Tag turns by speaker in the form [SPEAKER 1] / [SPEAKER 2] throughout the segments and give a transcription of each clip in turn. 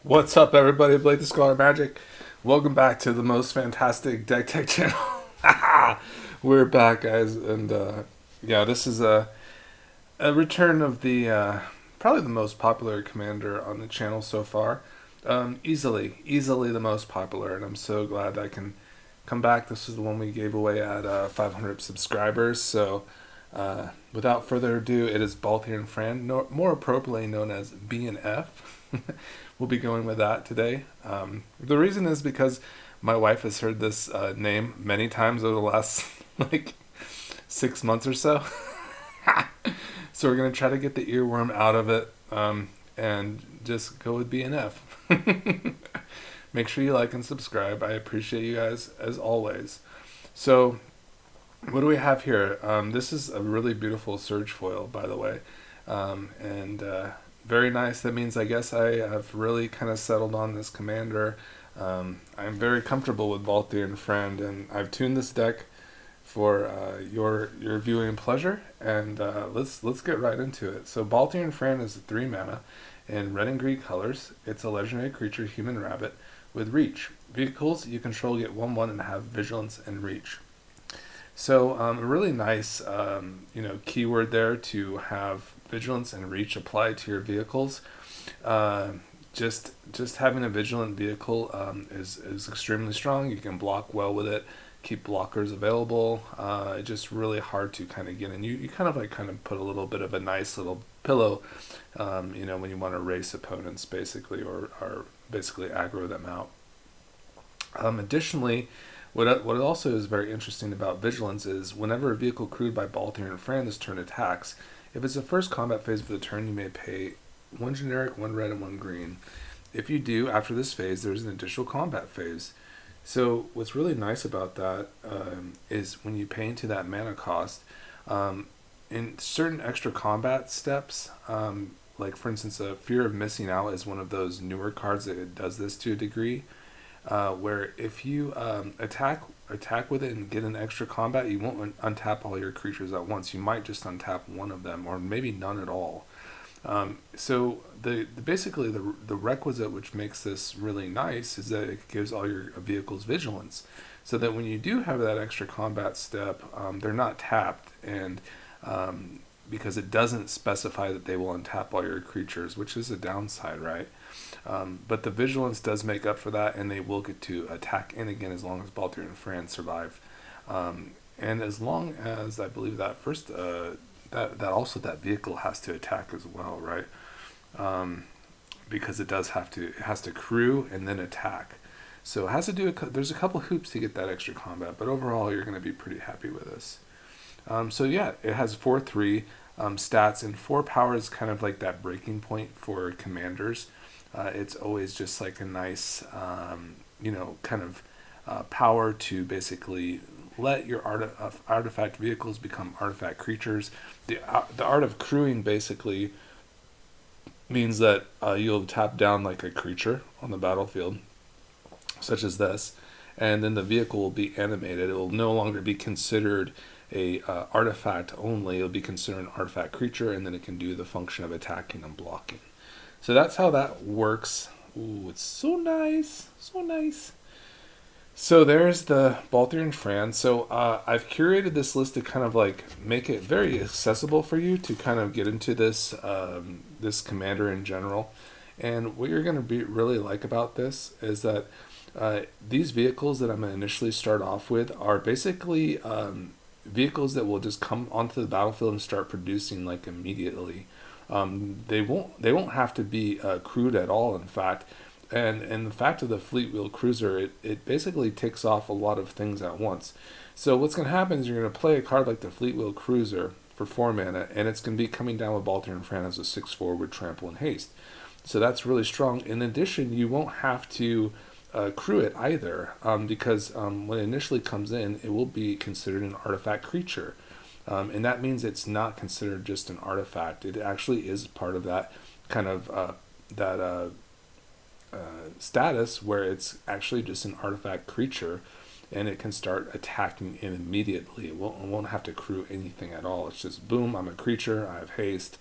[SPEAKER 1] What's up, everybody? Blake the Scholar Magic. Welcome back to the most fantastic deck tech channel. We're back, guys, and yeah, this is a return of the probably the most popular commander on the channel so far. Easily the most popular, and I'm so glad I can come back. This is the one we gave away at 500 subscribers. So, without further ado, it is Balthier and Fran, more appropriately known as B and F. We'll be going with that today. The reason is because my wife has heard this name many times over the last like 6 months or so. So we're gonna try to get the earworm out of it and just go with B and F. Make sure you like and subscribe. I appreciate you guys as always. So what do we have here? This is a really beautiful surge foil, by the way, and very nice. That means I guess I have really kind of settled on this commander. I'm very comfortable with Balthier and Fran, and I've tuned this deck for your viewing pleasure. And let's get right into it. So Balthier and Fran is a 3 mana in red and green colors. It's a legendary creature, human rabbit, with reach. Vehicles you control get 1/1 and have vigilance and reach. So a really nice keyword there to have vigilance and reach applied to your vehicles. Just having a vigilant vehicle is extremely strong. You can block well with it, keep blockers available. It's just really hard to kind of get in. You kind of put a little bit of a nice little pillow, when you want to race opponents basically, or basically aggro them out. Additionally, what also is very interesting about Vigilance is whenever a vehicle crewed by Balthier and Fran this turn attacks, if it's the first combat phase of the turn, you may pay 1 generic, 1 red, and 1 green. If you do, after this phase, there's an additional combat phase. So what's really nice about that is when you pay into that mana cost, in certain extra combat steps, like for instance, a Fear of Missing Out is one of those newer cards that it does this to a degree. Where if you attack with it and get an extra combat, you won't untap all your creatures at once. You might just untap one of them, or maybe none at all. So basically the requisite which makes this really nice is that it gives all your vehicles vigilance, so that when you do have that extra combat step, they're not tapped, and because it doesn't specify that they will untap all your creatures, which is a downside, right? But the vigilance does make up for that, and they will get to attack in again as long as Balthier and Fran survive, and as long as I believe that first that vehicle has to attack as well, right? Because it has to crew and then attack. So it has to do. There's a couple hoops to get that extra combat, but overall you're going to be pretty happy with this. So yeah, it has 4/3 stats, and 4 power is kind of like that breaking point for commanders. It's always just like a nice, power to basically let your artifact vehicles become artifact creatures. The art of crewing basically means that you'll tap down like a creature on the battlefield, such as this, and then the vehicle will be animated. It will no longer be considered a artifact only. It'll be considered an artifact creature, and then it can do the function of attacking and blocking. So that's how that works. Ooh, it's so nice, so nice. So there's the Balthier and Fran. So I've curated this list to kind of like make it very accessible for you to kind of get into this this commander in general. And what you're going to really like about this is that these vehicles that I'm going to initially start off with are basically vehicles that will just come onto the battlefield and start producing like immediately. They won't have to be crewed at all, in fact. And the fact of the Fleet Wheel Cruiser, it basically ticks off a lot of things at once. So what's going to happen is you're going to play a card like the Fleet Wheel Cruiser for 4 mana, and it's going to be coming down with Balthier and Fran as a 6/4 with Trample and Haste. So that's really strong. In addition, you won't have to crew it either, because when it initially comes in, it will be considered an artifact creature. And that means it's not considered just an artifact. It actually is part of that kind of status where it's actually just an artifact creature, and it can start attacking in immediately. It won't have to crew anything at all. It's just boom, I'm a creature, I have haste,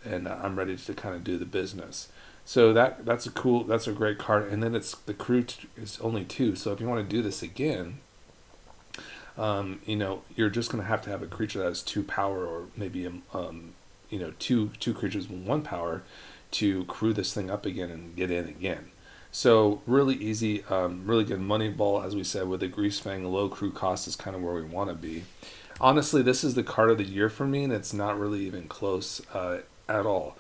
[SPEAKER 1] and I'm ready to kind of do the business. So that's a great card. And then it's the crew is only 2. So if you want to do this again, you're just going to have a creature that has 2 power, or maybe two creatures with 1 power to crew this thing up again and get in again. So really easy, really good money ball, as we said, with the Grease Fang. Low crew cost is kind of where we want to be. Honestly, this is the card of the year for me, and it's not really even close at all.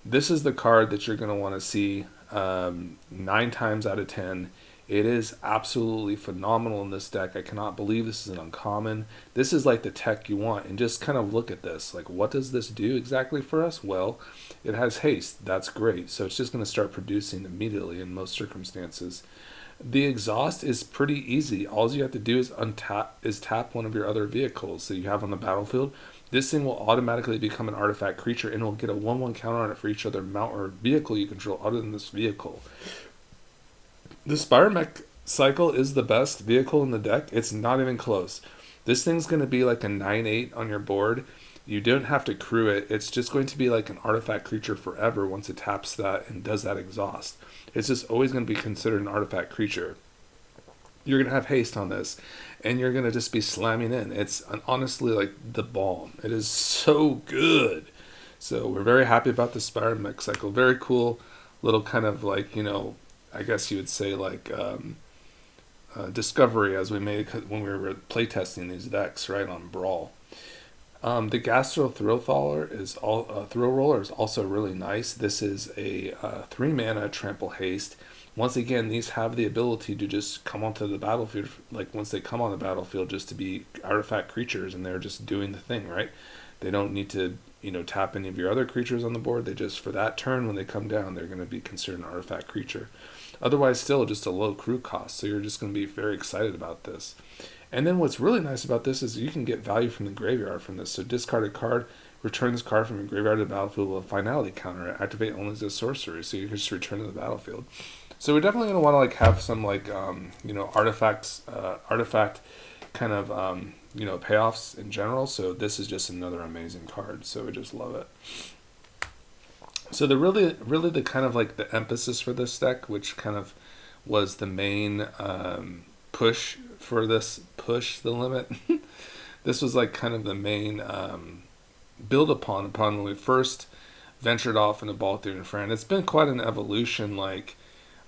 [SPEAKER 1] This is the card that you're going to want to see 9 times out of 10. It is absolutely phenomenal in this deck. I cannot believe this is an uncommon. This is like the tech you want. And just kind of look at this. Like, what does this do exactly for us? Well, it has haste. That's great. So it's just going to start producing immediately in most circumstances. The exhaust is pretty easy. All you have to do is tap one of your other vehicles that you have on the battlefield. This thing will automatically become an artifact creature, and it will get a 1/1 counter on it for each other mount or vehicle you control other than this vehicle. The Spyromech cycle is the best vehicle in the deck. It's not even close. This thing's going to be like a 9/8 on your board. You don't have to crew it. It's just going to be like an artifact creature forever once it taps that and does that exhaust. It's just always going to be considered an artifact creature. You're going to have haste on this, and you're going to just be slamming in. It's honestly like the bomb. It is so good. So we're very happy about the Spyromech cycle. Very cool little kind of like, I guess you would say like discovery as we made when we were playtesting these decks, right, on Brawl. The Gastro Thrill Roller is also really nice. This is a 3 mana trample haste. Once again, these have the ability to just come onto the battlefield, like once they come on the battlefield, just to be artifact creatures, and they're just doing the thing, right? They don't need to, tap any of your other creatures on the board. They just, for that turn, when they come down, they're going to be considered an artifact creature. Otherwise, still just a low crew cost, so you're just going to be very excited about this. And then what's really nice about this is you can get value from the graveyard from this. So discard a card, return this card from your graveyard to the battlefield with a finality counter. Activate only as a sorcery, so you can just return to the battlefield. So we're definitely going to want to have some artifact kind of payoffs in general. So this is just another amazing card. So we just love it. So the really the kind of like the emphasis for this deck, which kind of was the main push for this push the limit. This was like kind of the main build upon when we first ventured off into Balthier and Fran. It's been quite an evolution. Like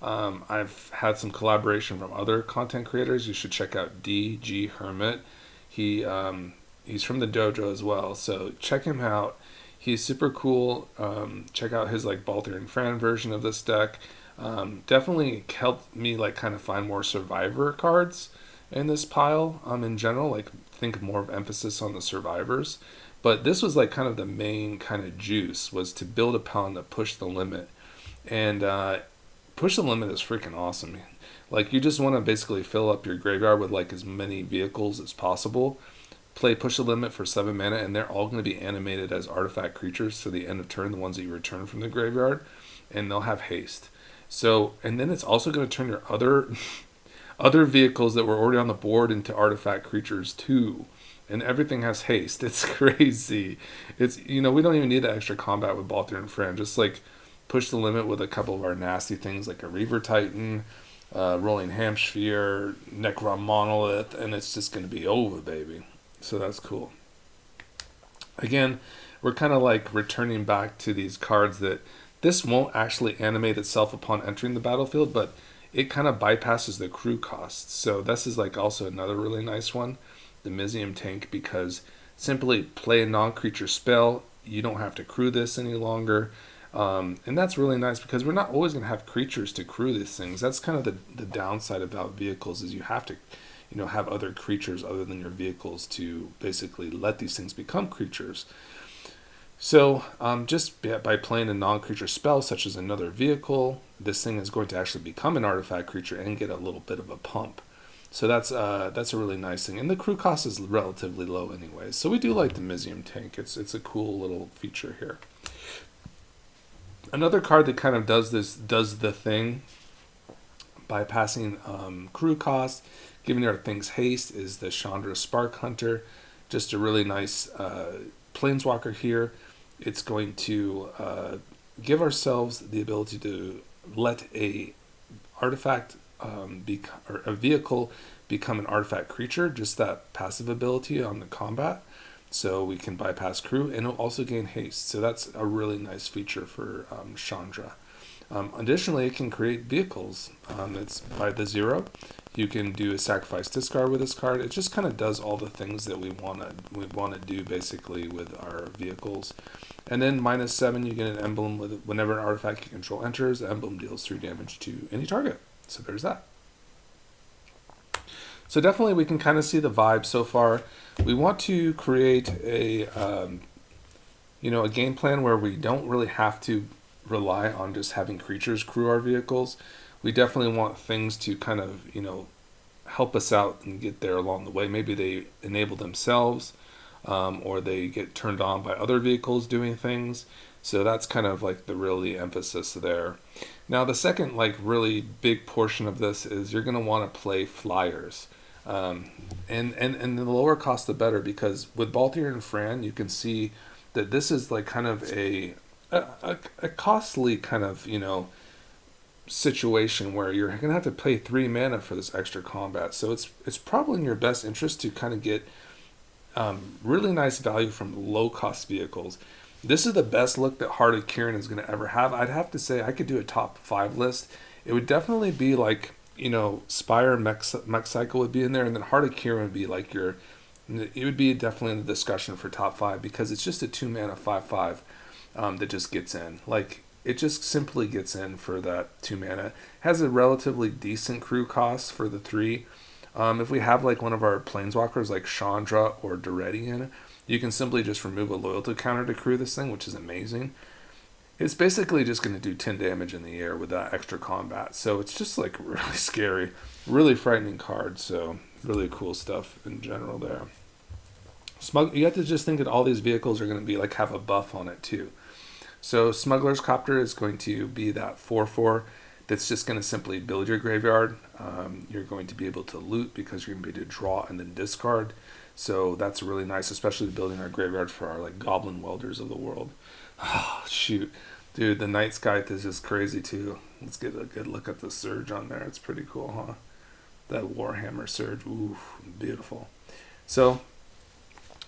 [SPEAKER 1] I've had some collaboration from other content creators. You should check out DG Hermit. He's from the dojo as well, so check him out. He's super cool. Check out his like Balthier and Fran version of this deck. Definitely helped me like kind of find more survivor cards in this pile. In general, like think more of emphasis on the survivors. But this was like kind of the main kind of juice, was to build upon the push the limit. And push the limit is freaking awesome. Like you just want to basically fill up your graveyard with like as many vehicles as possible. Play push the limit for 7 mana, and they're all going to be animated as artifact creatures to the end of turn, the ones that you return from the graveyard, and they'll have haste. So, and then it's also going to turn your other vehicles that were already on the board into artifact creatures too. And everything has haste. It's crazy. It's, we don't even need that extra combat with Balthier and Fran. Just like push the limit with a couple of our nasty things like a Reaver Titan, Rolling Hamsphere, Necron Monolith, and it's just going to be over, baby. So that's cool. Again, we're kind of like returning back to these cards that this won't actually animate itself upon entering the battlefield, but it kind of bypasses the crew costs. So this is like also another really nice one, the Mizzium Tank, because simply play a non-creature spell. You don't have to crew this any longer. And that's really nice because we're not always going to have creatures to crew these things. That's kind of the downside about vehicles, is you have to have other creatures other than your vehicles to basically let these things become creatures. So just by playing a non-creature spell such as another vehicle, this thing is going to actually become an artifact creature and get a little bit of a pump. So that's a really nice thing. And the crew cost is relatively low anyway. So we do like the Mizzium Tank. It's a cool little feature here. Another card that kind of does the thing, bypassing crew cost, giving our things haste, is the Chandra Spark Hunter. Just a really nice planeswalker here. It's going to give ourselves the ability to let a artifact or a vehicle become an artifact creature, just that passive ability on the combat. So we can bypass crew, and it'll also gain haste. So that's a really nice feature for Chandra. Additionally, it can create vehicles. It's by the 0. You can do a sacrifice discard with this card. It just kind of does all the things that we want to do basically with our vehicles. And then -7, you get an emblem with whenever an artifact you control enters, the emblem deals 3 damage to any target. So there's that. So definitely we can kind of see the vibe so far. We want to create a a game plan where we don't really have to rely on just having creatures crew our vehicles. We definitely want things to kind of, help us out and get there along the way. Maybe they enable themselves, or they get turned on by other vehicles doing things. So that's kind of like the really emphasis there. Now the second really big portion of this is you're going to want to play flyers. And the lower cost the better, because with Balthier and Fran you can see that this is like kind of a costly kind of situation where you're going to have to pay 3 mana for this extra combat. So it's probably in your best interest to kind of get really nice value from low cost vehicles. This is the best look that Heart of Kiran is going to ever have. I'd have to say I could do a top 5 list. It would definitely be like, Spire Mech Cycle would be in there, and then Heart of Kiran would be like it would be definitely in the discussion for top 5, because it's just a 2 mana 5/5 that just gets in. Like, it just simply gets in for that 2 mana. Has a relatively decent crew cost for the 3. If we have like one of our planeswalkers like Chandra or Duredian, you can simply just remove a loyalty counter to crew this thing, which is amazing. It's basically just going to do 10 damage in the air with that extra combat. So it's just like really scary, really frightening card. So really cool stuff in general there. You have to just think that all these vehicles are going to be like have a buff on it too. So Smuggler's Copter is going to be that 4/4 that's just going to simply build your graveyard. You're going to be able to loot because you're going to be able to draw and then discard. So that's really nice, especially building our graveyard for our like Goblin Welders of the world. Oh, shoot. Dude, the Night Scythe is just crazy too. Let's get a good look at the Surge on there. It's pretty cool, huh? That Warhammer Surge. Ooh, beautiful. So,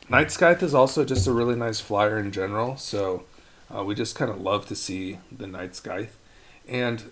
[SPEAKER 1] Night Scythe is also just a really nice flyer in general. So, we just kind of love to see the Night Scythe. And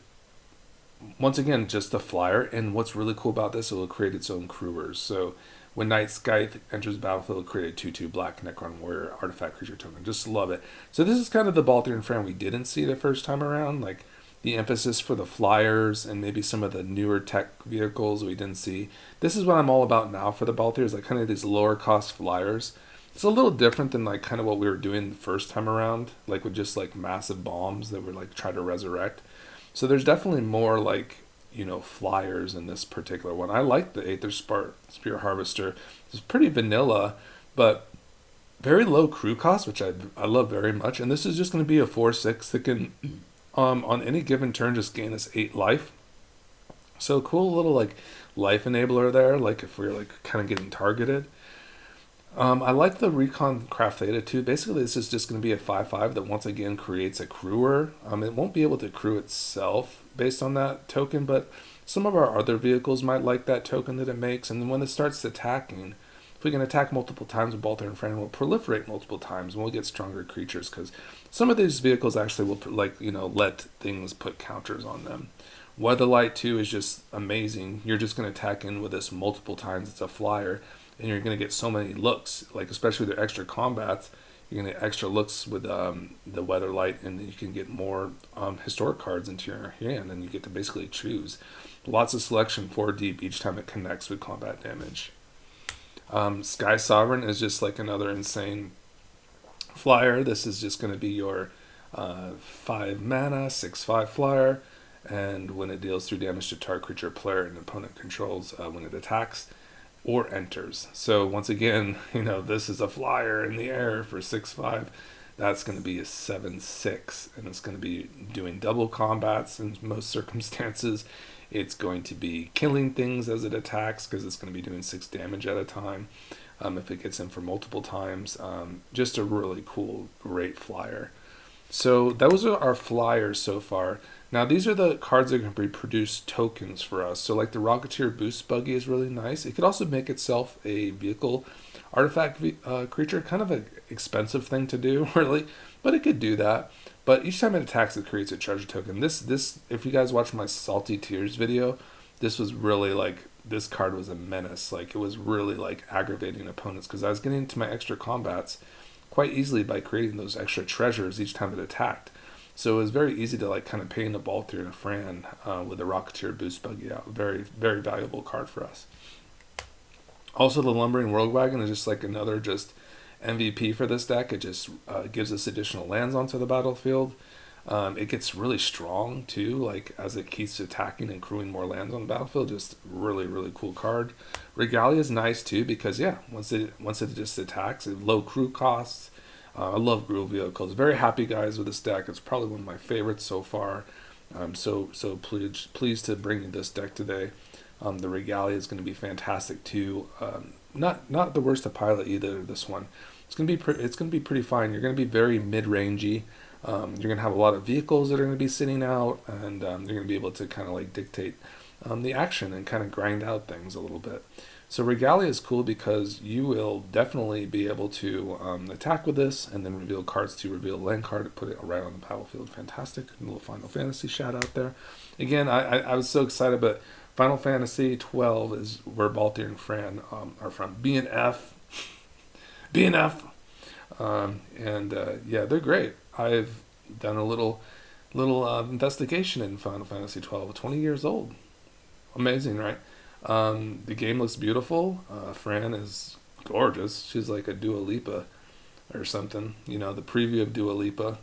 [SPEAKER 1] once again, just a flyer. And what's really cool about this, it will create its own crewers. So, when Night Scythe enters the battlefield, it'll create a 2/2 black Necron Warrior artifact creature token. Just love it. So this is kind of the Balthier and Fran we didn't see the first time around. Like the emphasis for the flyers and maybe some of the newer tech vehicles we didn't see. This is what I'm all about now for the Balthier, is like kind of these lower cost flyers. It's a little different than like kind of what we were doing the first time around, like with just like massive bombs that were like try to resurrect. So there's definitely more like flyers in this particular one. I like the Aether Spear Harvester. It's pretty vanilla, but very low crew cost, which I love very much. And this is just going to be a 4/6 that can, on any given turn, just gain us 8 life. So cool little like life enabler there, like if we're like kind of getting targeted. I like the Recon Craft Theta too. Basically, this is just going to be a 5/5 that once again creates a crewer. It won't be able to crew itself based on that token, but some of our other vehicles might like that token that it makes. And then when it starts attacking, if we can attack multiple times with Balthier and Fran, we'll proliferate multiple times and we'll get stronger creatures, because some of these vehicles actually will let things put counters on them. Weatherlight too is just amazing. You're just going to attack in with this multiple times. It's a flyer. And you're going to get so many looks, like especially the extra combats. You're going to get extra looks with the Weatherlight, and you can get more historic cards into your hand, and you get to basically choose. Lots of selection 4 deep each time it connects with combat damage. Sky Sovereign is just like another insane flyer. This is just going to be your 5 mana, 6/5 flyer, and when it deals 3 damage to target creature player and opponent controls when it attacks or enters. So once again, this is a flyer in the air for 6/5. That's going to be a 7/6, and it's going to be doing double combats in most circumstances. It's going to be killing things as it attacks, because it's going to be doing 6 damage at a time if it gets in for multiple times. Just a really cool, great flyer. So those are our flyers so far. Now these are the cards that are going to produce tokens for us. So like the Rocketeer Boost Buggy is really nice. It could also make itself a vehicle artifact creature. Kind of an expensive thing to do, really, but it could do that. But each time it attacks, it creates a treasure token. This, if you guys watch my Salty Tears video, this was really like, this card was a menace. Like, it was really like aggravating opponents because I was getting into my extra combats quite easily by creating those extra treasures each time it attacked. So it was very easy to like kind of pay in the Balthier and Fran with the Rocketeer Boost Buggy out. Very, very valuable card for us. Also, the Lumbering World Wagon is just like another just MVP for this deck. It just gives us additional lands onto the battlefield. It gets really strong too, like as it keeps attacking and crewing more lands on the battlefield. Just really, really cool card. Regalia is nice too because yeah, once it just attacks, it low crew costs. I love crew vehicles. Very happy guys with this deck. It's probably one of my favorites so far. So pleased to bring you this deck today. The Regalia is going to be fantastic too. Not the worst to pilot either. This one, it's going to be pretty fine. You're going to be very mid-rangey. You're going to have a lot of vehicles that are going to be sitting out, and you're going to be able to kind of like dictate the action and kind of grind out things a little bit. So Regalia is cool because you will definitely be able to attack with this and then reveal cards to reveal a land card to put it right on the battlefield. Fantastic. A little Final Fantasy shout out there. Again, I was so excited, but Final Fantasy 12 is where Balthier and Fran are from. B&F. B&F. Yeah, they're great. I've done a little investigation in Final Fantasy 12. 20 years old. Amazing, right? The game looks beautiful. Fran is gorgeous. She's like a Dua Lipa or something. You know, the preview of Dua Lipa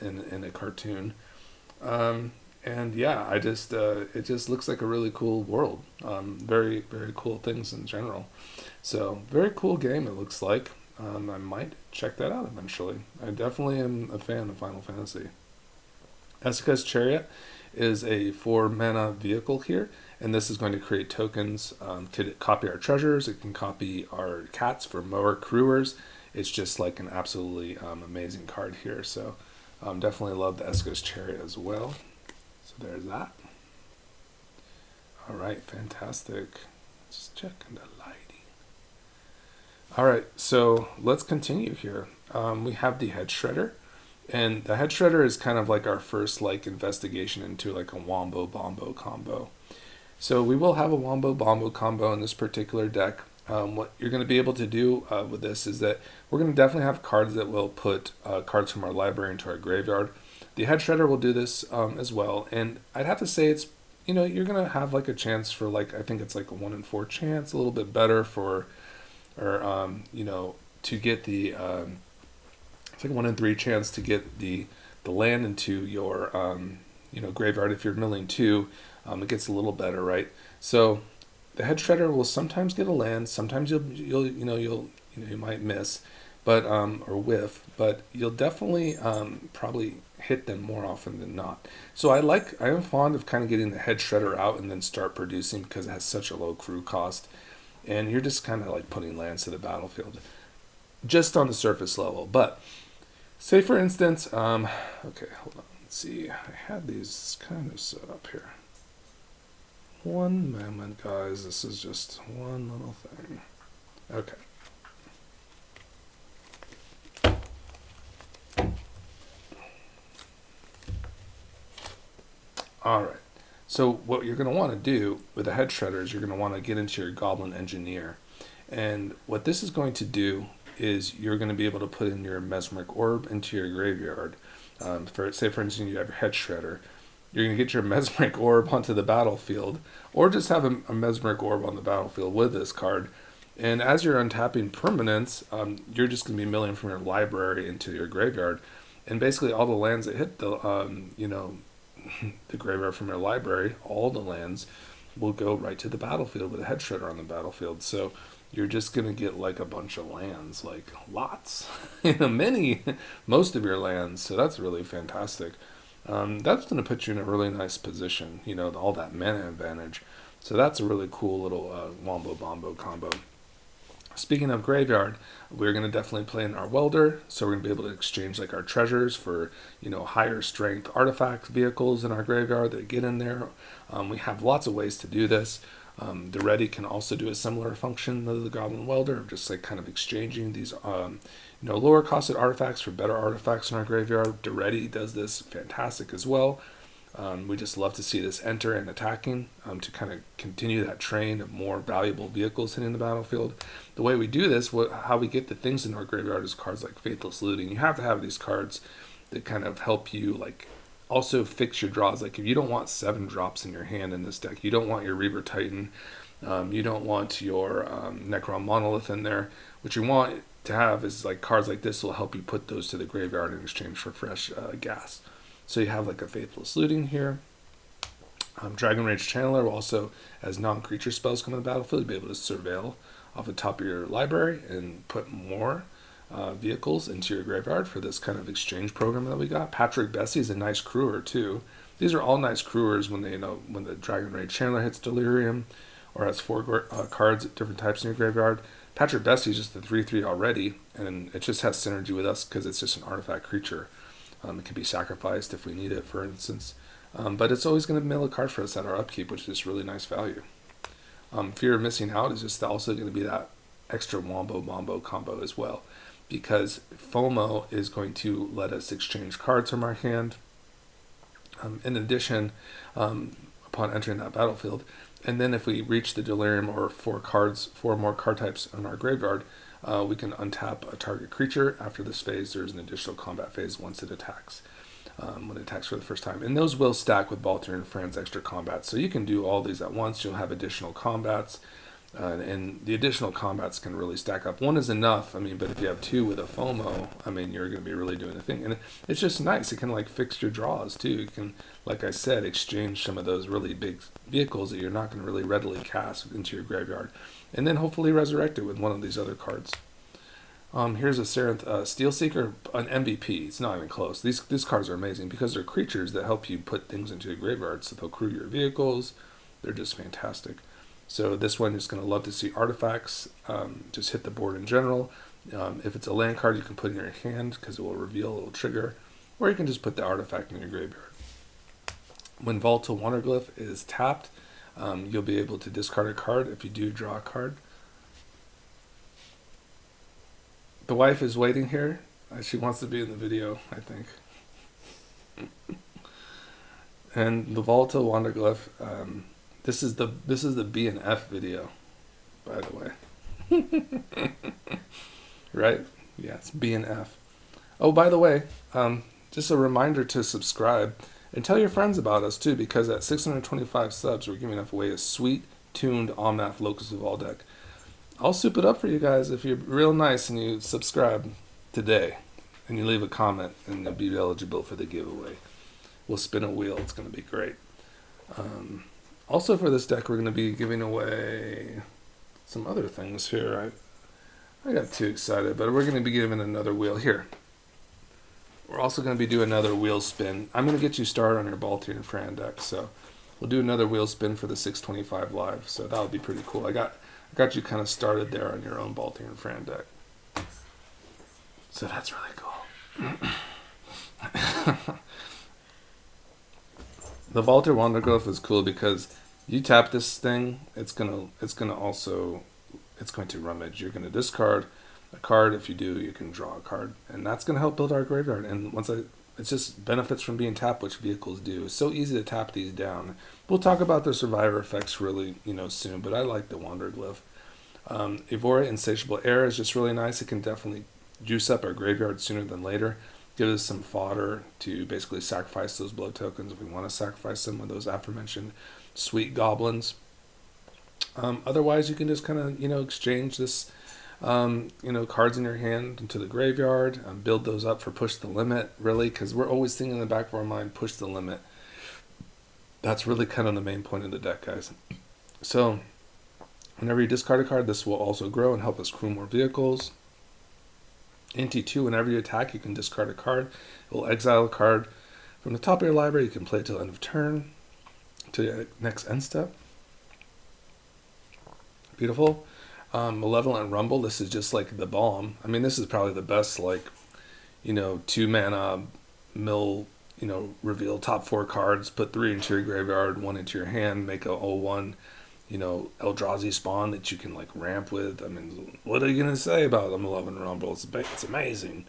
[SPEAKER 1] in a cartoon. And yeah, it just looks like a really cool world. Very, very cool things in general. So, very cool game it looks like. I might check that out eventually. I definitely am a fan of Final Fantasy. Asuka's Chariot is a 4-mana vehicle here, and this is going to create tokens to copy our treasures. It can copy our cats for mower crewers. It's just like an absolutely amazing card here. So definitely love the Asuka's Chariot as well. So there's that. All right, fantastic. Just checking the lighting. All right, so let's continue here. We have the Head Shredder. And the Head Shredder is kind of like our first like investigation into like a Wombo Bombo combo. So we will have a Wombo Bombo combo in this particular deck. What you're going to be able to do with this is that we're going to definitely have cards that will put cards from our library into our graveyard. The Head Shredder will do this as well. And I'd have to say it's, you know, you're going to have like a chance for like, I think it's like a 1 in 4 chance, a little bit better for, or, you know, to get the, it's like a 1 in 3 chance to get the land into your you know, graveyard. If you're milling 2, it gets a little better, right? So the Head Shredder will sometimes get a land, sometimes you might miss, but or whiff, but you'll definitely probably hit them more often than not. So I am fond of kind of getting the Head Shredder out and then start producing because it has such a low crew cost, and you're just kind of like putting lands to the battlefield just on the surface level. But say for instance, okay, hold on, let's see, I had these kind of set up here. One moment, guys, this is just one little thing. Okay. Alright, so what you're going to want to do with the Head Shredder is you're going to want to get into your Goblin Engineer. And what this is going to do is you're going to be able to put in your Mesmeric Orb into your graveyard. Say for instance you have your Head Shredder. You're going to get your Mesmeric Orb onto the battlefield, or just have a Mesmeric Orb on the battlefield with this card. And as you're untapping permanents, you're just going to be milling from your library into your graveyard. And basically all the lands that hit the, you know, the graveyard from your library, all the lands will go right to the battlefield with a Head Shredder on the battlefield. So you're just going to get like a bunch of lands, like lots, most of your lands. So that's really fantastic. That's going to put you in a really nice position, you know, all that mana advantage. So that's a really cool little Wombo Bombo combo. Speaking of graveyard, we're going to definitely play in our welder, so we're going to be able to exchange like our treasures for, higher strength artifact vehicles in our graveyard that get in there. We have lots of ways to do this. The ready can also do a similar function to the goblin welder, just like kind of exchanging these, lower costed artifacts for better artifacts in our graveyard. The ready does this fantastic as well. We just love to see this enter and attacking to kind of continue that train of more valuable vehicles hitting the battlefield. The way we do this, how we get the things in our graveyard is cards like Faithless Looting. You have to have these cards that kind of help you like also fix your draws. Like if you don't want 7 drops in your hand in this deck, you don't want your Reaver Titan, you don't want your Necron Monolith in there. What you want to have is like cards like this will help you put those to the graveyard in exchange for fresh gas. So you have like a Faithless Looting here. Dragon Rage Channeler will also, as non-creature spells come to the battlefield, you'll be able to surveil off the top of your library and put more vehicles into your graveyard for this kind of exchange program that we got. Patrick Bessie is a nice crewer too. These are all nice crewers when when the Dragon Rage Channeler hits Delirium or has 4 cards at different types in your graveyard. Patrick Bessie is just a 3/3 already, and it just has synergy with us because it's just an artifact creature. It can be sacrificed if we need it, for instance. But it's always going to mill a card for us at our upkeep, which is really nice value. Fear of Missing Out is just also going to be that extra wombo-mombo combo as well, because FOMO is going to let us exchange cards from our hand. In addition, upon entering that battlefield, and then if we reach the Delirium or 4 more card types in our graveyard, we can untap a target creature. After this phase, there's an additional combat phase once it attacks, when it attacks for the first time. And those will stack with Balthier and Fran's extra combats. So you can do all these at once. You'll have additional combats, and the additional combats can really stack up. 1 is enough, but if you have 2 with a FOMO, you're going to be really doing a thing. And it's just nice. It can like fix your draws too. You can, like I said, exchange some of those really big vehicles that you're not going to really readily cast into your graveyard, and then hopefully resurrect it with one of these other cards. Here's a Sarinth Steal Seeker, an MVP. It's not even close. These cards are amazing because they're creatures that help you put things into your graveyard. So they'll crew your vehicles. They're just fantastic. So this one is going to love to see artifacts just hit the board in general. If it's a land card, you can put in your hand because it will reveal, it will trigger. Or you can just put the artifact in your graveyard. When Volatile Wanderglyph is tapped, you'll be able to discard a card if you do draw a card. The wife is waiting here. She wants to be in the video, I think. And the Volatile Wanderglyph, this is the B and F video, by the way. Right? Yeah, it's B and F. Oh, by the way, just a reminder to subscribe and tell your friends about us too, because at 625 subs, we're giving away a sweet tuned Omnath Locust of All deck. I'll soup it up for you guys if you're real nice and you subscribe today and you leave a comment, and you'll be eligible for the giveaway. We'll spin a wheel. It's going to be great. Also for this deck, we're going to be giving away some other things here. I got too excited, but we're going to be giving another wheel here. We're also going to be doing another wheel spin. I'm going to get you started on your Balthier and Fran deck, so we'll do another wheel spin for the 625 live. So that'll be pretty cool. I got you kind of started there on your own Balthier and Fran deck. So that's really cool. The Balthier Wanderglyph is cool because you tap this thing, it's going to rummage. You're going to discard a card. If you do, you can draw a card, and that's going to help build our graveyard. And it's just benefits from being tapped, which vehicles do. It's so easy to tap these down. We'll talk about the survivor effects really, soon, but I like the Wanderglyph. Evora Insatiable Air is just really nice. It can definitely juice up our graveyard sooner than later. Give us some fodder to basically sacrifice those blood tokens if we want to sacrifice some of those aforementioned sweet goblins. Otherwise, you can just kind of, exchange this, cards in your hand into the graveyard, build those up for push the limit, really, because we're always thinking in the back of our mind, push the limit. That's really kind of the main point of the deck, guys. So, whenever you discard a card, this will also grow and help us crew more vehicles. NT2, whenever you attack, you can discard a card. It will exile a card from the top of your library. You can play it till end of turn, to the next end step. Beautiful. Malevolent Rumble, this is just like the bomb. I mean, this is probably the best, like, 2 mana mill, reveal top 4 cards, put 3 into your graveyard, 1 into your hand, make a 0/1, Eldrazi spawn that you can like ramp with. I mean, what are you gonna say about the Malevolent Rumble? It's amazing.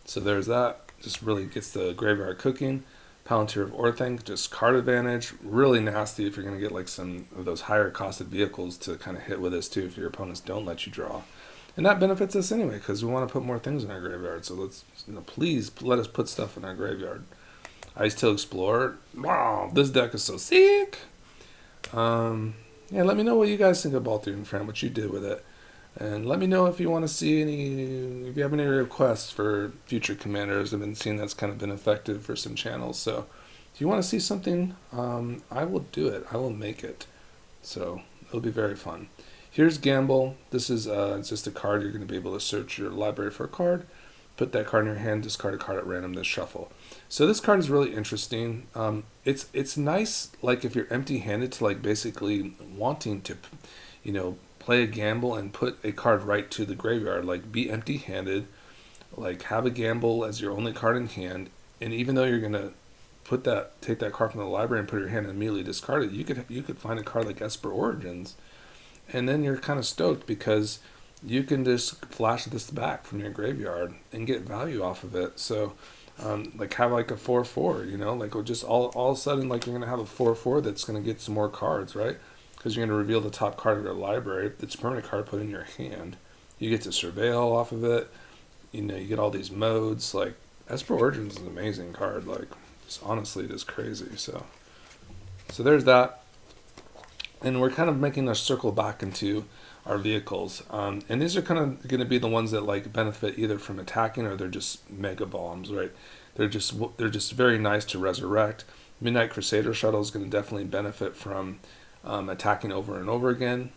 [SPEAKER 1] So there's that. Just really gets the graveyard cooking. Palantir of Orthanc, just card advantage. Really nasty if you're going to get like some of those higher costed vehicles to kind of hit with this too if your opponents don't let you draw. And that benefits us anyway because we want to put more things in our graveyard. So let's, please let us put stuff in our graveyard. Icetail Explorer. Wow, this deck is so sick. Yeah, let me know what you guys think of Balthier and Fran, what you did with it. And let me know if you want to see if you have any requests for future commanders. I've been seeing that's kind of been effective for some channels. So if you want to see something, I will do it. I will make it. So it'll be very fun. Here's Gamble. This is just a card. You're going to be able to search your library for a card, put that card in your hand, discard a card at random, then shuffle. So this card is really interesting. It's nice, like if you're empty-handed, to like basically wanting to, play a gamble and put a card right to the graveyard. Like be empty-handed, like have a gamble as your only card in hand, and even though you're gonna take that card from the library and put it in your hand and immediately discard it, you could find a card like Esper Origins, and then you're kind of stoked because you can just flash this back from your graveyard and get value off of it. So like have like a 4/4, like just all of a sudden like you're gonna have a 4/4 that's gonna get some more cards, right? Because you're going to reveal the top card of your library. It's a permanent card put in your hand. You get to surveil off of it. You get all these modes. Like, Esper Origins is an amazing card. Like, just honestly, it is crazy. So there's that. And we're kind of making a circle back into our vehicles. And these are kind of going to be the ones that, like, benefit either from attacking or they're just mega bombs, right? They're just very nice to resurrect. Midnight Crusader Shuttle is going to definitely benefit from attacking over and over again.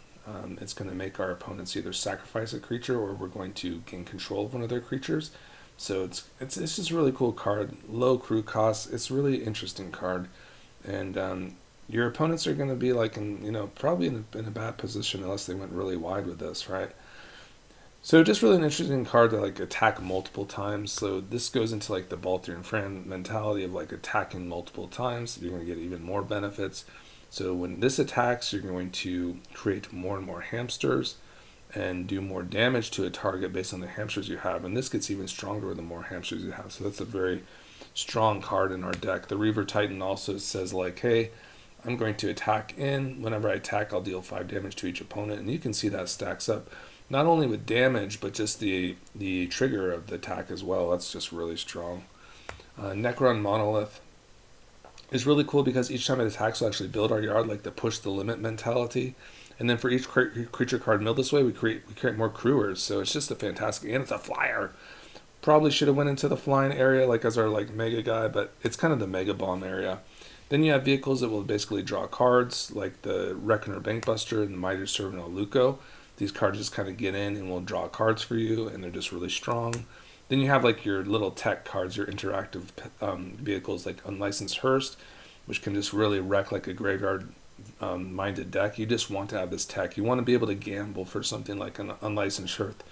[SPEAKER 1] It's going to make our opponents either sacrifice a creature or we're going to gain control of one of their creatures. So it's just a really cool card. Low crew cost. It's a really interesting card, and your opponents are going to be like probably in a bad position unless they went really wide with this, right? So just really an interesting card to like attack multiple times. So this goes into like the Balthier and Fran mentality of like attacking multiple times. You're going to get even more benefits. So when this attacks, you're going to create more and more hamsters and do more damage to a target based on the hamsters you have. And this gets even stronger the more hamsters you have. So that's a very strong card in our deck. The Reaver Titan also says like, hey, I'm going to attack in. Whenever I attack, I'll deal 5 damage to each opponent. And you can see that stacks up not only with damage, but just the trigger of the attack as well. That's just really strong. Necron Monolith is really cool because each time it attacks, we'll actually build our yard, like the push the limit mentality. And then for each creature card milled this way, we create more crewers. So it's just a fantastic, and it's a flyer. Probably should have went into the flying area like as our like mega guy, but it's kind of the mega bomb area. Then you have vehicles that will basically draw cards, like the Reckoner Bankbuster and the Mighty Servant of Luco. These cards just kind of get in and will draw cards for you, and they're just really strong. Then you have like your little tech cards, your interactive vehicles like Unlicensed Hearst, which can just really wreck like a graveyard minded deck. You just want to have this tech. You want to be able to gamble for something like an Unlicensed Hearst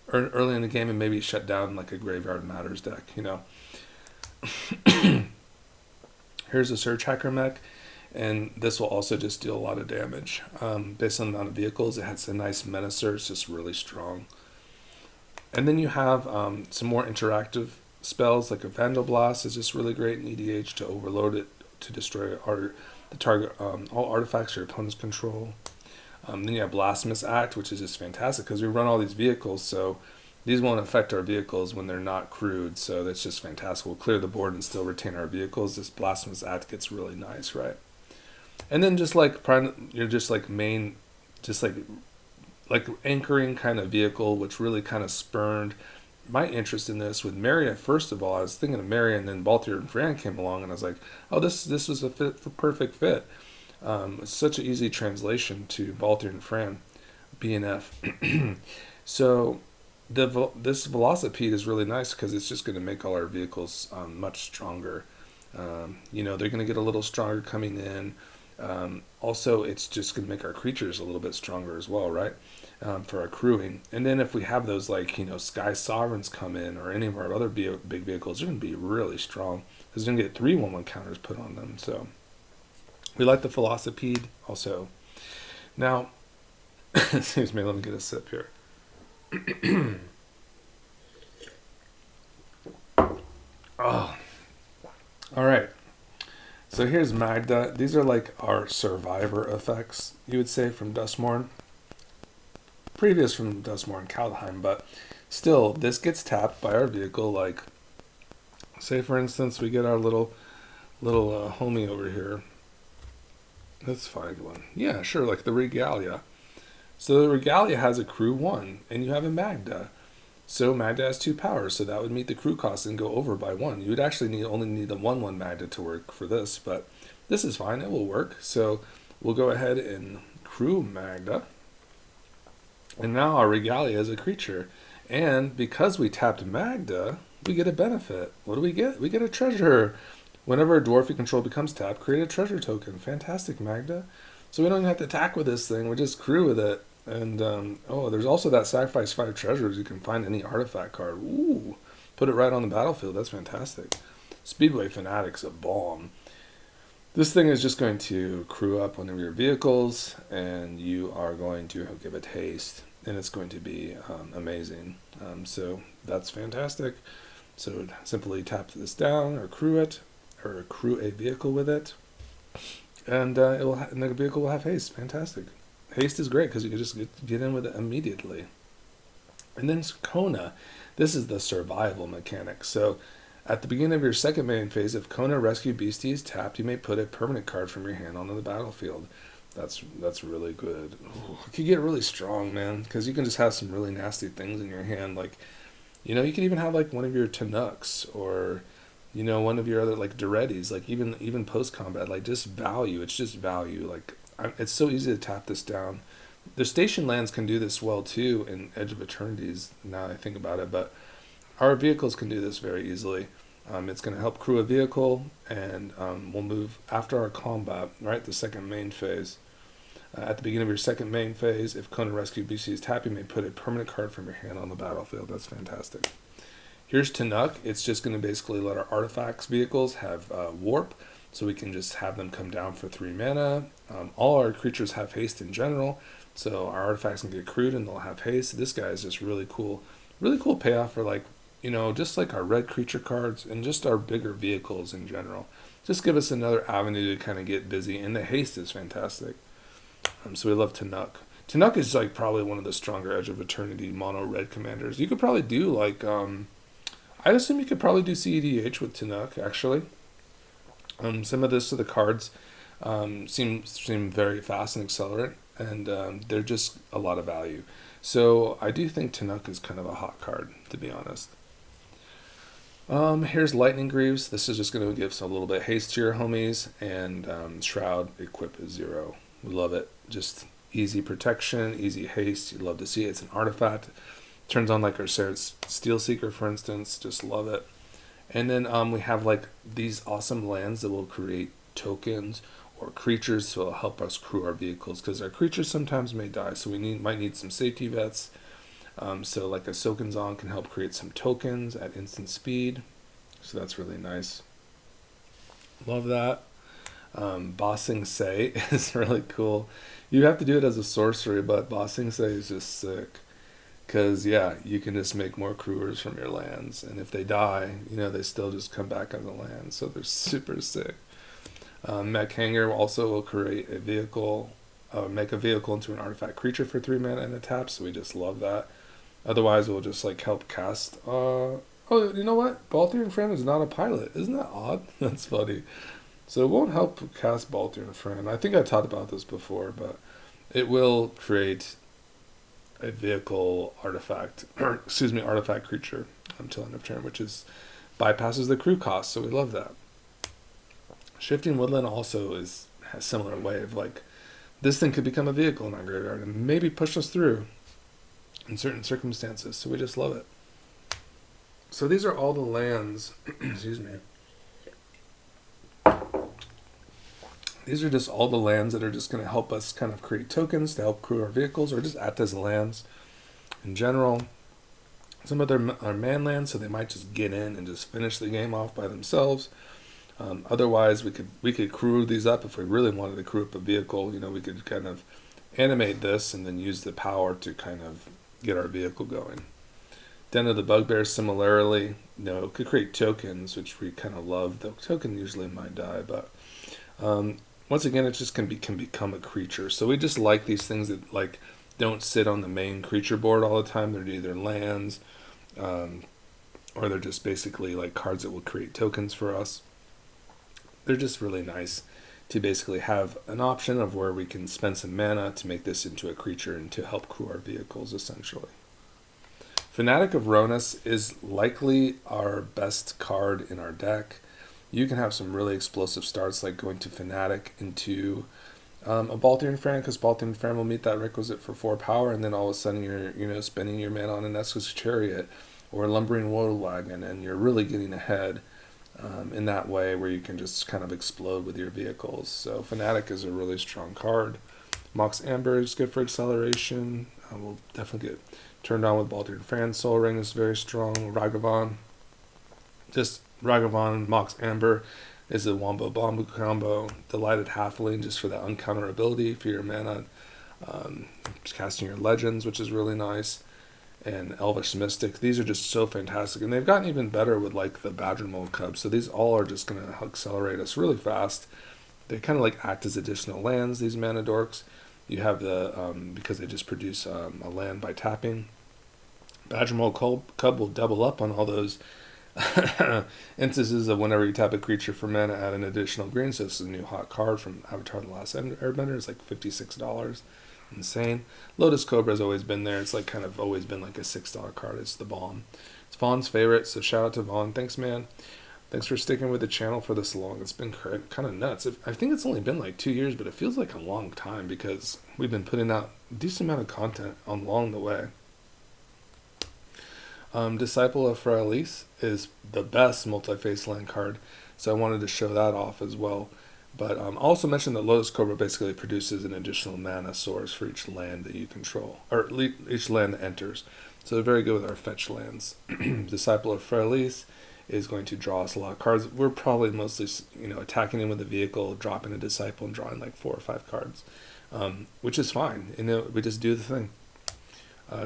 [SPEAKER 1] early in the game and maybe shut down like a Graveyard Matters deck, Here's a Surge Hacker mech, and this will also just deal a lot of damage. Based on the amount of vehicles, it has a nice Menacer. It's just really strong. And then you have some more interactive spells, like a Vandal Blast is just really great in EDH to overload it to destroy the target all artifacts your opponents control. Then you have Blasphemous Act, which is just fantastic because we run all these vehicles, so these won't affect our vehicles when they're not crewed. So that's just fantastic. We'll clear the board and still retain our vehicles. This Blasphemous Act gets really nice, right? And then just like you're just like main, just like anchoring kind of vehicle, which really kind of spurned my interest in this with Maria. First of all, I was thinking of Maria, and then Balthier and Fran came along, and I was like, oh, this was a perfect fit. It's such an easy translation to Balthier and Fran, BNF. So this Velocipede is really nice because it's just going to make all our vehicles much stronger. They're going to get a little stronger coming in. Also, it's just going to make our creatures a little bit stronger as well, right? For our crewing. And then if we have those, like, Sky Sovereigns come in, or any of our other big vehicles, they're going to be really strong. Because they're going to get 3 1/1 counters put on them. So we like the Velocipede also. Now, excuse me, let me get a sip here. Oh, all right. So here's Magda. These are like our survivor effects, you would say, from Dustmourn. Previous from Dustmourn and Kaldheim, but still, this gets tapped by our vehicle. Like, say for instance, we get our little homie over here. Let's find one. Yeah, sure, like the Regalia. So the Regalia has a crew 1, and you have a Magda. So Magda has 2 powers, so that would meet the crew cost and go over by 1. You would actually only need the 1/1 Magda to work for this, but this is fine, it will work. So we'll go ahead and crew Magda. And now our Regalia is a creature. And because we tapped Magda, we get a benefit. What do we get? We get a treasure. Whenever a dwarf you control becomes tapped, create a treasure token. Fantastic, Magda. So we don't even have to attack with this thing, we just crew with it. And, there's also that sacrifice 5 treasures. You can find any artifact card. Ooh, put it right on the battlefield. That's fantastic. Speedway Fanatic's a bomb. This thing is just going to crew up one of your vehicles, and you are going to give it haste, and it's going to be amazing. So that's fantastic. So simply tap this down, or crew it, or crew a vehicle with it, and and the vehicle will have haste. Fantastic. Haste is great because you can just get in with it immediately. And then Kona. This is the survival mechanic. So at the beginning of your second main phase, if Kona Rescue Beastie is tapped, you may put a permanent card from your hand onto the battlefield. That's really good. Ooh, it can get really strong, man, because you can just have some really nasty things in your hand. Like, you can even have like one of your Tanuks, or one of your other like Durettis, like even post combat, like just value. It's just value. Like, it's so easy to tap this down. The station lands can do this well too in Edge of Eternities, now I think about it, but our vehicles can do this very easily. It's going to help crew a vehicle, and we'll move after our combat, right, the second main phase. At the beginning of your second main phase, if Kona Rescue BC is tapped, you may put a permanent card from your hand on the battlefield. That's fantastic. Here's Tanuk. It's just going to basically let our artifacts vehicles have warp, so we can just have them come down for 3 mana. All our creatures have haste in general, so our artifacts can get crewed and they'll have haste. This guy is just really cool payoff for, like, just like our red creature cards and just our bigger vehicles in general. Just give us another avenue to kind of get busy, and the haste is fantastic. So we love Tanuk. Tanuk is like probably one of the stronger Edge of Eternity mono red commanders. You could probably do like I'd assume you could probably do CEDH with Tanuk, actually. Some of this to the cards seem very fast and accelerant, and they're just a lot of value. So I do think Tanuk is kind of a hot card, to be honest. Here's Lightning Greaves. This is just going to give us a little bit of haste to your homies, and Shroud equip is 0. We love it. Just easy protection, easy haste. You love to see it. It's an artifact. Turns on like our Sarinth Steal Seeker, for instance. Just love it. And then we have like these awesome lands that will create tokens or creatures to help us crew our vehicles, because our creatures sometimes may die, so we might need some safety vets. So like a Sokenzon can help create some tokens at instant speed, so that's really nice. Love that. Bossing Say is really cool. You have to do it as a sorcery, but Bossing Say is just sick. Because, yeah, you can just make more crewers from your lands. And if they die, they still just come back on the land. So they're super sick. Mech Hanger also will create a vehicle, make a vehicle into an artifact creature for 3 mana and a tap. So we just love that. Otherwise, we'll just like help cast. Oh, you know what? Balthier and Fran is not a pilot. Isn't that odd? That's funny. So it won't help cast Balthier and Fran. I think I talked about this before, but it will create a vehicle artifact, or artifact creature until end of turn, which bypasses the crew cost, so we love that. Shifting Woodland also has a similar way of like, this thing could become a vehicle in our graveyard and maybe push us through in certain circumstances, so we just love it. So these are all the lands, excuse me. These are just all the lands that are just going to help us kind of create tokens to help crew our vehicles or just act as lands in general. Some of them are man lands, so they might just get in and just finish the game off by themselves. Otherwise, we could crew these up if we really wanted to crew up a vehicle. You know, we could kind of animate this and then use the power to kind of get our vehicle going. Den of the Bugbear, similarly, you know, could create tokens, which we kind of love. The token usually might die, but once again, it just can become a creature. So we just like these things that like don't sit on the main creature board all the time. They're either lands, or they're just basically like cards that will create tokens for us. They're just really nice to basically have an option of where we can spend some mana to make this into a creature and to help crew our vehicles, essentially. Fanatic of Ronus is likely our best card in our deck. You can have some really explosive starts, like going to Fanatic into a Balthier and Fran, because Balthier and Fran will meet that requisite for 4 power, and then all of a sudden you're spending your mana on an Esquus Chariot or a Lumbering Woad Wagon, and you're really getting ahead in that way where you can just kind of explode with your vehicles. So Fanatic is a really strong card. Mox Amber is good for acceleration. We'll definitely get turned on with Balthier and Fran. Soul Ring is very strong. Ragavan. Just Ragavan, Mox Amber is a Wombo Bombo combo. Delighted Halfling just for that uncounterability for your mana. Just casting your Legends, which is really nice. And Elvish Mystic. These are just so fantastic. And they've gotten even better with like the Badger Mole Cub. So these all are just going to accelerate us really fast. They kind of like act as additional lands, these mana dorks. You have the, because they just produce a land by tapping. Badger Mole Cub will double up on all those instances of whenever you tap a creature for mana, add an additional green. So this is a new hot card from Avatar The Last Airbender. It's like $56. Insane. Lotus Cobra has always been there. It's like kind of always been like a $6 card. It's the bomb. It's Vaughn's favorite, so shout out to Vaughn. Thanks, man. Thanks for sticking with the channel for this long. It's been kind of nuts. I think it's only been like 2 years, but it feels like a long time because we've been putting out a decent amount of content along the way. Disciple of Fraelis is the best multi-face land card, so I wanted to show that off as well. But I'll also mention that Lotus Cobra basically produces an additional mana source for each land that you control, or each land that enters. So they're very good with our fetch lands. Disciple of Fraelis is going to draw us a lot of cards. We're probably mostly, attacking him with a vehicle, dropping a Disciple, and drawing like 4 or 5 cards, which is fine. We just do the thing.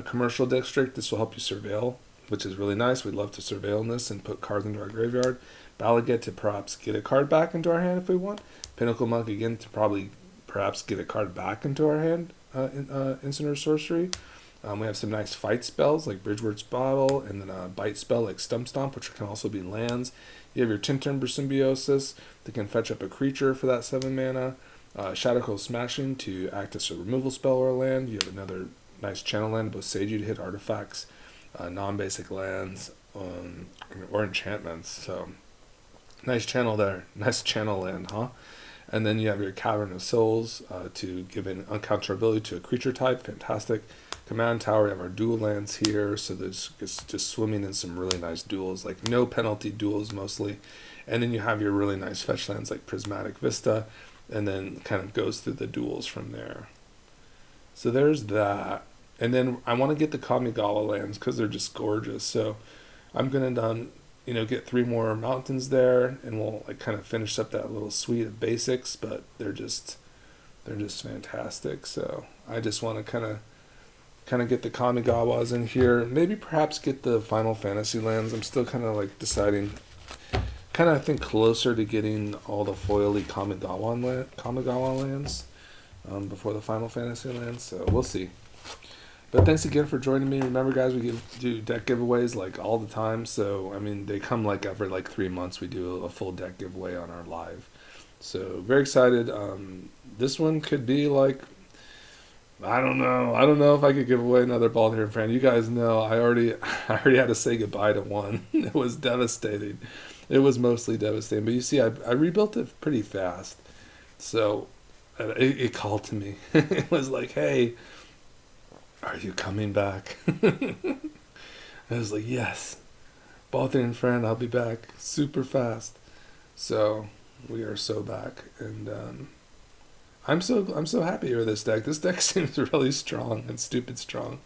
[SPEAKER 1] Commercial District, this will help you surveil, which is really nice. We'd love to surveil in this and put cards into our graveyard. Balaget to perhaps get a card back into our hand if we want. Pinnacle Monk again to perhaps get a card back into our hand, instant or sorcery. We have some nice fight spells like Bridgewater's Bottle, and then a bite spell like Stump Stomp, which can also be lands. You have your Tintimber Symbiosis that can fetch up a creature for that 7 mana. Shadowcoil Smashing to act as a removal spell or a land. You have another nice channel land, Boseiju to hit artifacts, non-basic lands, or enchantments. So nice channel there. Nice channel land, huh? And then you have your Cavern of Souls to give an uncounterability to a creature type. Fantastic. Command Tower, we have our dual lands here. So there's just swimming in some really nice duels, like no penalty duels mostly. And then you have your really nice fetch lands like Prismatic Vista, and then kind of goes through the duels from there. So there's that. And then I want to get the Kamigawa lands because they're just gorgeous. So I'm going to get 3 more mountains there, and we'll like kind of finish up that little suite of basics, but they're just fantastic. So I just want to kind of get the Kamigawas in here, maybe perhaps get the Final Fantasy lands. I'm still kind of like deciding, I think closer to getting all the foily Kamigawa lands before the Final Fantasy lands, so we'll see. But thanks again for joining me. Remember, guys, we do deck giveaways like all the time. So, I mean, they come like every like 3 months. We do a full deck giveaway on our live. So, very excited. This one could be like, I don't know if I could give away another Balthier and Fran. You guys know I already had to say goodbye to one. It was devastating. It was mostly devastating. But you see, I rebuilt it pretty fast. So, it called to me. It was like, hey, are you coming back? I was like, yes. Balthier and Fran, I'll be back super fast. So we are so back. And I'm so happy with this deck. This deck seems really strong and stupid strong.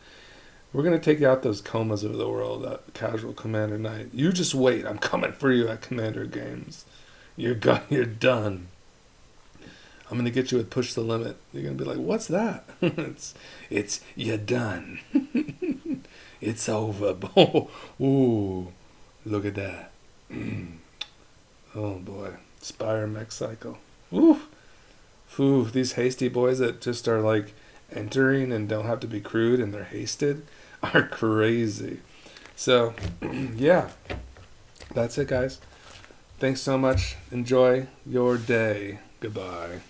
[SPEAKER 1] We're gonna take out those comas of the world at Casual Commander Night. You just wait. I'm coming for you at Commander Games. You're done. I'm gonna get you with Push the Limit. You're gonna be like, what's that? it's you're done. It's over. Ooh, look at that. Oh boy, Spire Mech Cycle. Ooh, ooh, these hasty boys that just are like entering and don't have to be crewed and they're hasted are crazy. So, yeah, that's it, guys. Thanks so much. Enjoy your day. Goodbye.